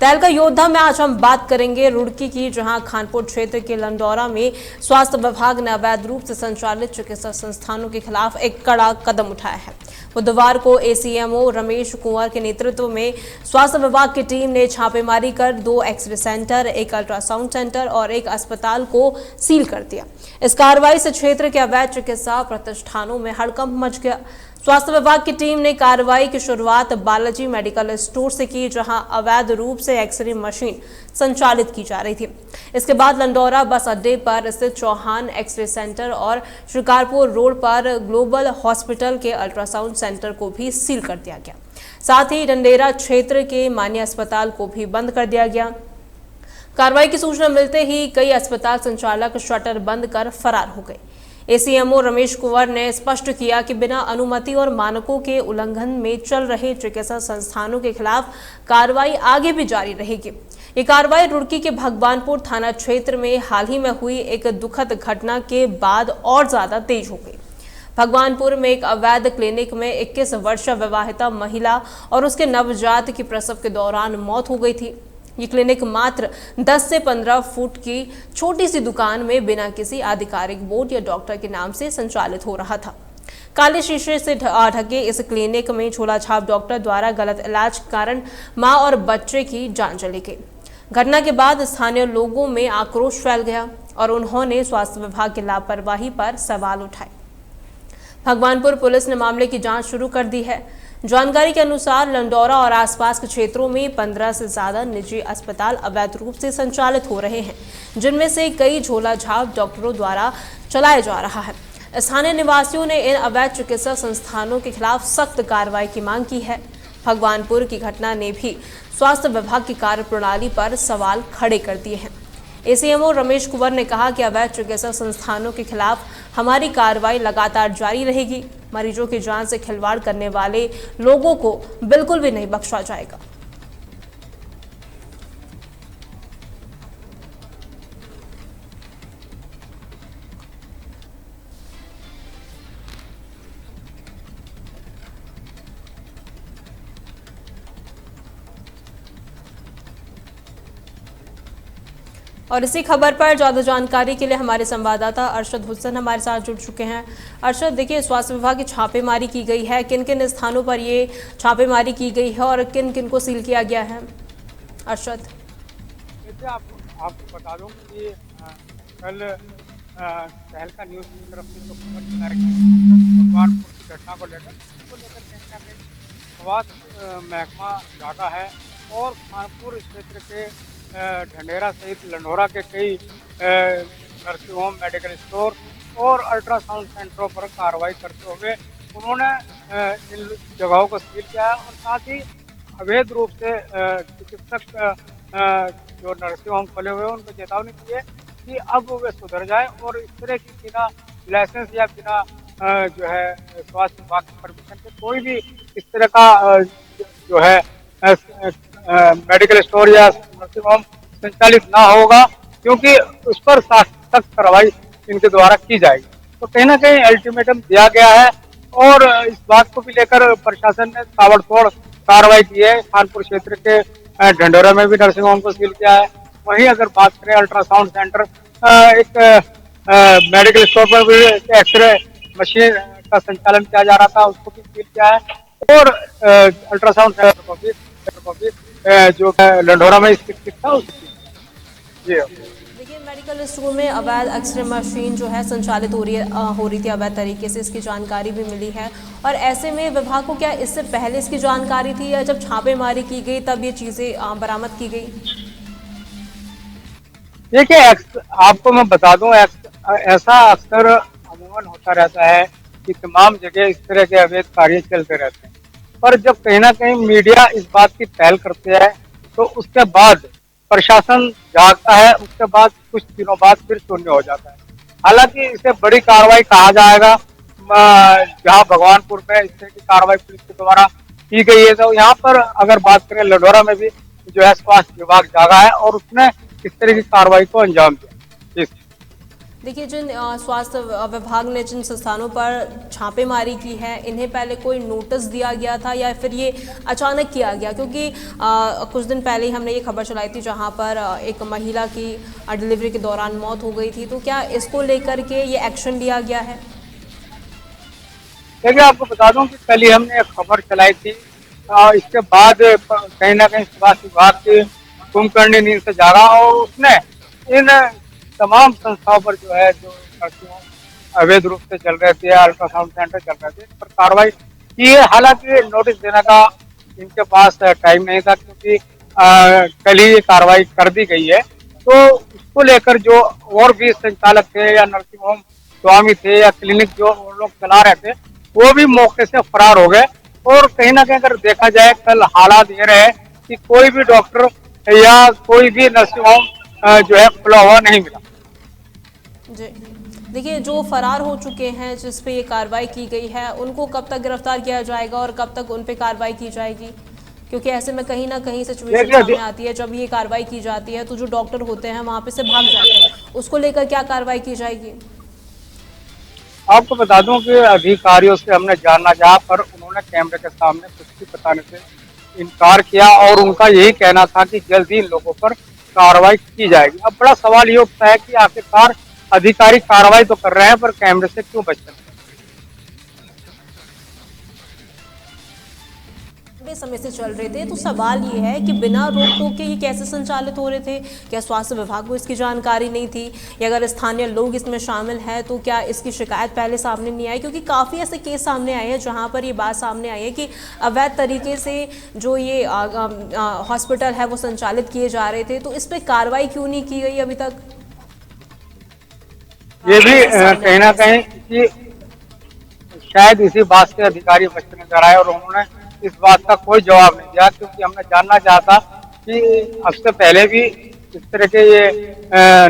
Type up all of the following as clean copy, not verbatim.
तहलका योद्धा में आज हम बात करेंगे रुड़की की, जहां खानपुर क्षेत्र के लंडौरा में स्वास्थ्य विभाग ने अवैध रूप से संचालित चिकित्सा संस्थानों के खिलाफ एक कड़ा कदम उठाया है। बुधवार को एसीएमओ रमेश कुंवर के नेतृत्व में स्वास्थ्य विभाग की टीम ने छापेमारी कर 2 एक्सरे सेंटर, एक अल्ट्रासाउंड सेंटर और एक अस्पताल को सील कर दिया। इस कार्रवाई से क्षेत्र के अवैध चिकित्सा प्रतिष्ठानों में हड़कंप मच गया। स्वास्थ्य विभाग की टीम ने कार्रवाई की शुरुआत बालाजी मेडिकल स्टोर से की, जहां अवैध रूप से एक्सरे मशीन संचालित की जा रही थी। इसके बाद लंडौरा बस अड्डे पर स्थित चौहान एक्सरे सेंटर और शिकारपुर रोड पर ग्लोबल हॉस्पिटल के अल्ट्रासाउंड सेंटर को भी सील कर दिया गया। साथ ही डंडेरा क्षेत्र के मान्य अस्पताल को भी बंद कर दिया गया। कार्रवाई की सूचना मिलते ही कई अस्पताल संचालक शटर बंद कर फरार हो गए। एसीएमओ रमेश कुंवर ने स्पष्ट किया कि बिना अनुमति और मानकों के उल्लंघन में चल रहे चिकित्सा संस्थानों के खिलाफ कार्रवाई आगे भी जारी रहेगी। ये कार्रवाई रुड़की के भगवानपुर थाना क्षेत्र में हाल ही में हुई एक दुखद घटना के बाद और ज्यादा तेज हो गई। भगवानपुर में एक अवैध क्लिनिक में 21 वर्षीय विवाहिता महिला और उसके नवजात की प्रसव के दौरान मौत हो गई थी। ये क्लिनिक मात्र 10 से 15 फुट की छोटी सी दुकान में बिना किसी आधिकारिक बोर्ड या डॉक्टर के नाम से संचालित हो रहा था। काले शीशे से ढके इस क्लिनिक में झोलाछाप डॉक्टर द्वारा गलत इलाज के कारण मां और बच्चे की जान चली गई। घटना के बाद स्थानीय लोगों में आक्रोश फैल गया और उन्होंने स्वास्थ्य विभाग की लापरवाही पर सवाल उठाए। भगवानपुर पुलिस ने मामले की जांच शुरू कर दी है। जानकारी के अनुसार लंडौरा और आसपास के क्षेत्रों में 15 से ज्यादा निजी अस्पताल अवैध रूप से संचालित हो रहे हैं, जिनमें से कई झोलाछाप डॉक्टरों द्वारा चलाया जा रहा है। स्थानीय निवासियों ने इन अवैध चिकित्सा संस्थानों के खिलाफ सख्त कार्रवाई की मांग की है। भगवानपुर की घटना ने भी स्वास्थ्य विभाग की कार्यप्रणाली पर सवाल खड़े कर दिए हैं। एसीएमओ रमेश कुंवर ने कहा कि अवैध चिकित्सा संस्थानों के खिलाफ हमारी कार्रवाई लगातार जारी रहेगी। मरीजों की जान से खिलवाड़ करने वाले लोगों को बिल्कुल भी नहीं बख्शा जाएगा। और इसी खबर पर ज्यादा जानकारी के लिए हमारे संवाददाता अरशद हुसैन हमारे साथ जुड़ चुके हैं। अरशद, देखिए, स्वास्थ्य विभाग की छापेमारी की गई है, किन किन स्थानों पर ये छापेमारी की गई है और किन किन को सील किया गया है? अरशद, देखिए, आपको बता दूं कि कल तहलका न्यूज़ की तरफ से जो खबर चलाई गई भगवानपुर की घटना को लेकर कहीं ना कहीं स्वास्थ्य महकमा जागा है और खानपुर क्षेत्र के ढंडेरा सहित लंडौरा के कई नर्सिंग होम, मेडिकल स्टोर और अल्ट्रासाउंड सेंटरों पर कार्रवाई करते हुए उन्होंने इन जगहों को सील किया है और साथ ही अवैध रूप से चिकित्सक जो नर्सिंग होम खोले हुए हैं उनको चेतावनी दी है कि अब वे सुधर जाए और इस तरह की बिना लाइसेंस या बिना जो है स्वास्थ्य विभाग की परमिशन के कोई भी इस तरह का जो है मेडिकल स्टोर या नर्सिंग होम संचालित ना होगा, क्योंकि उस पर सख्त कार्रवाई इनके द्वारा की जाएगी। तो कहीं ना कहीं अल्टीमेटम दिया गया है और इस बात को भी लेकर प्रशासन ने ताबड़तोड़ कार्रवाई की है। खानपुर क्षेत्र के ढंडोरा में भी नर्सिंग होम को सील किया है। वहीं अगर बात करें अल्ट्रासाउंड सेंटर, एक मेडिकल स्टोर पर भी एक्सरे मशीन का संचालन किया जा रहा था, उसको भी सील किया है और अल्ट्रासाउंड सेंटर को भी जो लंडौरा में स्थित था उसकी। देखिए, मेडिकल स्टोर में अवैध एक्सरे मशीन जो है संचालित हो रही थी अवैध तरीके से, इसकी जानकारी भी मिली है। और ऐसे में विभाग को क्या इससे पहले इसकी जानकारी थी या जब छापेमारी की गई तब ये चीजें बरामद की गई? देखिए, आपको मैं बता दूं, ऐसा अक्सर अमूमन होता रहता है कि तमाम जगह इस तरह के अवैध कार्य चलते रहते हैं, पर जब कहीं ना कहीं मीडिया इस बात की पहल करते हैं तो उसके बाद प्रशासन जागता है, उसके बाद कुछ दिनों बाद फिर शून्य हो जाता है। हालांकि इसे बड़ी कार्रवाई कहा जाएगा। जहां भगवानपुर में इस तरह की कार्रवाई पुलिस के द्वारा की गई है, तो यहाँ पर अगर बात करें लंडौरा में भी जो है स्वास्थ्य विभाग जागा है और उसने इस तरह की कार्रवाई को अंजाम दिया। देखिए, जिन स्वास्थ्य विभाग ने जिन संस्थानों पर छापेमारी की है, इन्हें पहले कोई नोटिस दिया गया था या फिर ये अचानक किया गया? क्योंकि कुछ दिन पहले ही हमने ये खबर चलाई थी जहां पर एक महिला की डिलीवरी के दौरान मौत हो गई थी, तो क्या इसको लेकर के ये एक्शन लिया गया है? देखिए, आपको बता दूं कि कल ही हमने एक खबर चलाई थी। इसके बाद कहीं ना कहीं स्वास्थ्य विभाग की कुंभकर्णी नींद से जागा और उसने इन तमाम संस्थाओं पर जो है, जो नर्सिंग होम अवैध रूप से चल रहे थे, अल्ट्रासाउंड सेंटर चल रहे थे, इन पर कार्रवाई की है। हालांकि नोटिस देने का इनके पास टाइम नहीं था, क्योंकि कल ही ये कार्रवाई कर दी गई है। तो उसको लेकर जो और भी संचालक थे या नर्सिंग होम स्वामी थे या क्लिनिक जो वो लोग चला रहे थे, वो भी मौके से फरार हो गए। और कहीं ना कहीं अगर देखा जाए, कल हालात ये रहे कि कोई भी डॉक्टर या कोई भी नर्सिंग होम जो है खुला हुआ नहीं मिला। जी, देखिए, जो फरार हो चुके हैं जिस पे ये कार्रवाई की गई है, उनको कब तक गिरफ्तार किया जाएगा और कब तक उन पे कार्रवाई की जाएगी? क्योंकि ऐसे में कहीं ना कहीं सिचुएशन सामने आती है, जब ये कार्रवाई की जाती है तो जो डॉक्टर होते हैं वहां पे से भाग जाते हैं, उसको लेकर क्या कार्रवाई की जाएगी? आपको बता दूं कि अधिकारियों से हमने जानना चाहा, पर उन्होंने कैमरे के सामने कुछ भी बताने से इनकार किया और उनका यही कहना था कि जल्द ही इन लोगों पर कार्रवाई की जाएगी। अब बड़ा सवाल ये उठता है कि आखिरकार अधिकारी कार्रवाई तो कर रहे हैं, पर कैमरे से क्यों बच रहे हैं? लंबे समय से चल रहे थे, तो सवाल ये है कि बिना रोक टोक के ये कैसे संचालित हो रहे थे? क्या स्वास्थ्य विभाग को इसकी जानकारी नहीं थी, या अगर स्थानीय लोग इसमें शामिल हैं तो क्या इसकी शिकायत पहले सामने नहीं आई? क्योंकि काफ़ी ऐसे केस सामने आए हैं जहां पर ये बात सामने आई है कि अवैध तरीके से जो ये हॉस्पिटल है वो संचालित किए जा रहे थे, तो इस पर कार्रवाई क्यों नहीं की गई अभी तक? ये भी कहीं ना कहीं कि शायद इसी बात से अधिकारी बचने नजर आए और उन्होंने इस बात का कोई जवाब नहीं दिया, क्योंकि हमने जानना चाहता कि अब से पहले भी इस तरह के ये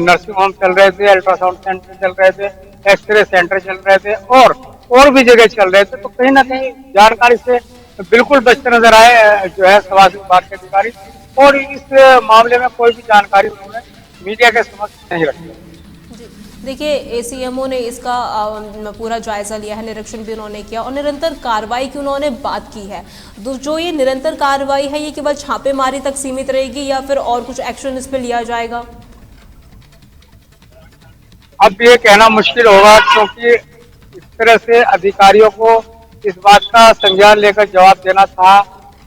नर्सिंग होम चल रहे थे, अल्ट्रासाउंड सेंटर चल रहे थे, एक्सरे सेंटर चल रहे थे और भी जगह चल रहे थे। तो कहीं ना कहीं जानकारी से बिल्कुल बचते नजर आए जो है स्वास्थ्य विभाग के अधिकारी, और इस मामले में कोई भी जानकारी उन्होंने मीडिया के समक्ष नहीं रखी। देखिए, एसीएमओ ने इसका पूरा जायजा लिया है, निरीक्षण भी उन्होंने किया और निरंतर कार्रवाई की उन्होंने बात की है। जो ये निरंतर कार्रवाई है, ये केवल छापेमारी तक सीमित रहेगी या फिर और कुछ एक्शन इस पे लिया जाएगा? अब ये कहना मुश्किल होगा, क्योंकि इस तरह से अधिकारियों को इस बात का संज्ञान लेकर जवाब देना था,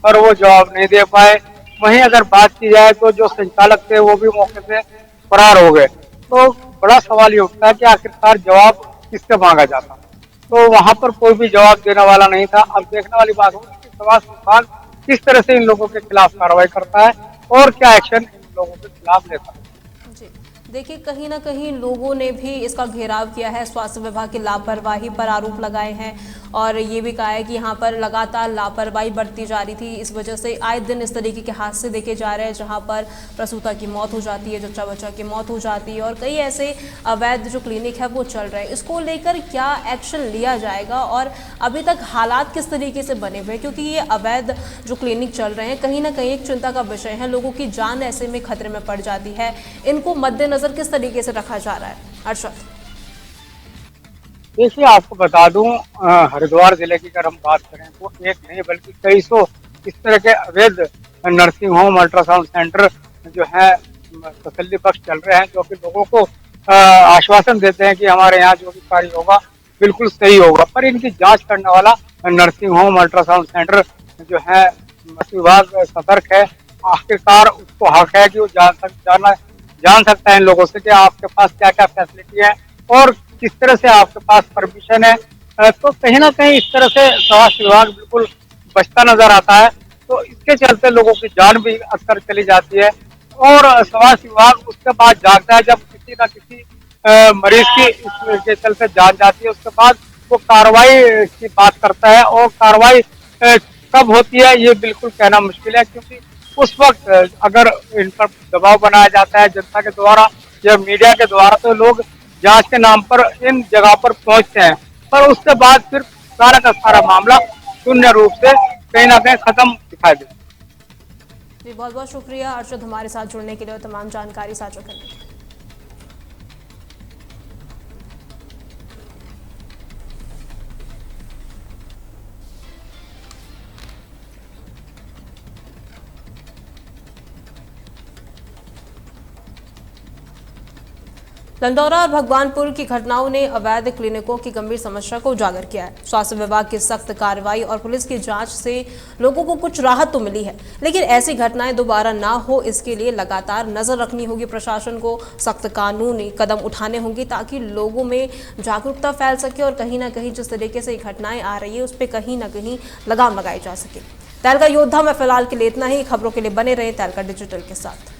पर वो जवाब नहीं दे पाए। वहीं अगर बात की जाए तो जो संचालक थे वो भी मौके से फरार हो गए। तो बड़ा सवाल ये उठता है कि आखिरकार जवाब किससे मांगा जाता? तो वहां पर कोई भी जवाब देने वाला नहीं था। अब देखने वाली बात होगी कि स्वास्थ्य विभाग किस तरह से इन लोगों के खिलाफ कार्रवाई करता है और क्या एक्शन इन लोगों के खिलाफ लेता है। जी, देखिए, कहीं ना कहीं लोगों ने भी इसका घेराव किया है, स्वास्थ्य विभाग की लापरवाही पर आरोप लगाए हैं और ये भी कहा है कि यहाँ पर लगातार लापरवाही बरती जा रही थी, इस वजह से आए दिन इस तरीके के हादसे देखे जा रहे हैं जहाँ पर प्रसूता की मौत हो जाती है, जच्चा बच्चा की मौत हो जाती है और कई ऐसे अवैध जो क्लिनिक है वो चल रहे हैं। इसको लेकर क्या एक्शन लिया जाएगा और अभी तक हालात किस तरीके से बने हुए हैं? क्योंकि ये अवैध जो क्लिनिक चल रहे हैं कहीं ना कहीं एक चिंता का विषय है, लोगों की जान ऐसे में खतरे में पड़ जाती है। इनको मद्देनजर किस तरीके से रखा जा रहा है? अरशद, देखिए, आपको बता दूं, हरिद्वार जिले की अगर हम बात करें तो एक नहीं बल्कि कई सौ इस तरह के अवैध नर्सिंग होम, अल्ट्रासाउंड सेंटर जो है तसल्ली बख्श चल रहे हैं, जो कि लोगों को आश्वासन देते हैं कि हमारे यहाँ जो भी कार्य होगा बिल्कुल सही होगा, पर इनकी जांच करने वाला नर्सिंग होम, अल्ट्रासाउंड सेंटर जो है विभाग सतर्क है। आखिरकार उसको हक है कि वो जान सकता है इन लोगों से कि आपके पास क्या क्या फैसिलिटी है और किस तरह से आपके पास परमिशन है। तो कहीं ना कहीं इस तरह से स्वास्थ्य विभाग बिल्कुल बचता नजर आता है। तो इसके चलते लोगों की जान भी अक्सर चली जाती है और स्वास्थ्य विभाग उसके बाद जागता है जब किसी न किसी मरीज की इसके चलते जान जाती है। उसके बाद वो कार्रवाई की बात करता है और कार्रवाई कब होती है ये बिल्कुल कहना मुश्किल है, क्योंकि उस वक्त अगर इन पर दबाव बनाया जाता है जनता के द्वारा या मीडिया के द्वारा, तो लोग जांच के नाम पर इन जगह पर पहुंचते हैं, पर उसके बाद फिर सारा का सारा मामला शून्य रूप से कहीं ना कहीं खत्म दिखाई देता है। जी, बहुत बहुत शुक्रिया अरशद हमारे साथ जुड़ने के लिए और तमाम जानकारी साझा करने के लिए। लंडौरा और भगवानपुर की घटनाओं ने अवैध क्लिनिकों की गंभीर समस्या को उजागर किया है। स्वास्थ्य विभाग की सख्त कार्रवाई और पुलिस की जांच से लोगों को कुछ राहत तो मिली है, लेकिन ऐसी घटनाएं दोबारा ना हो इसके लिए लगातार नजर रखनी होगी। प्रशासन को सख्त कानूनी कदम उठाने होंगे ताकि लोगों में जागरूकता फैल सके और कहीं ना कहीं जिस तरीके से घटनाएं आ रही है उस पर कहीं ना कहीं लगाम लगाई जा सके। तहलका योद्धा में फिलहाल के लिए इतना ही। खबरों के लिए बने रहे तहलका डिजिटल के साथ।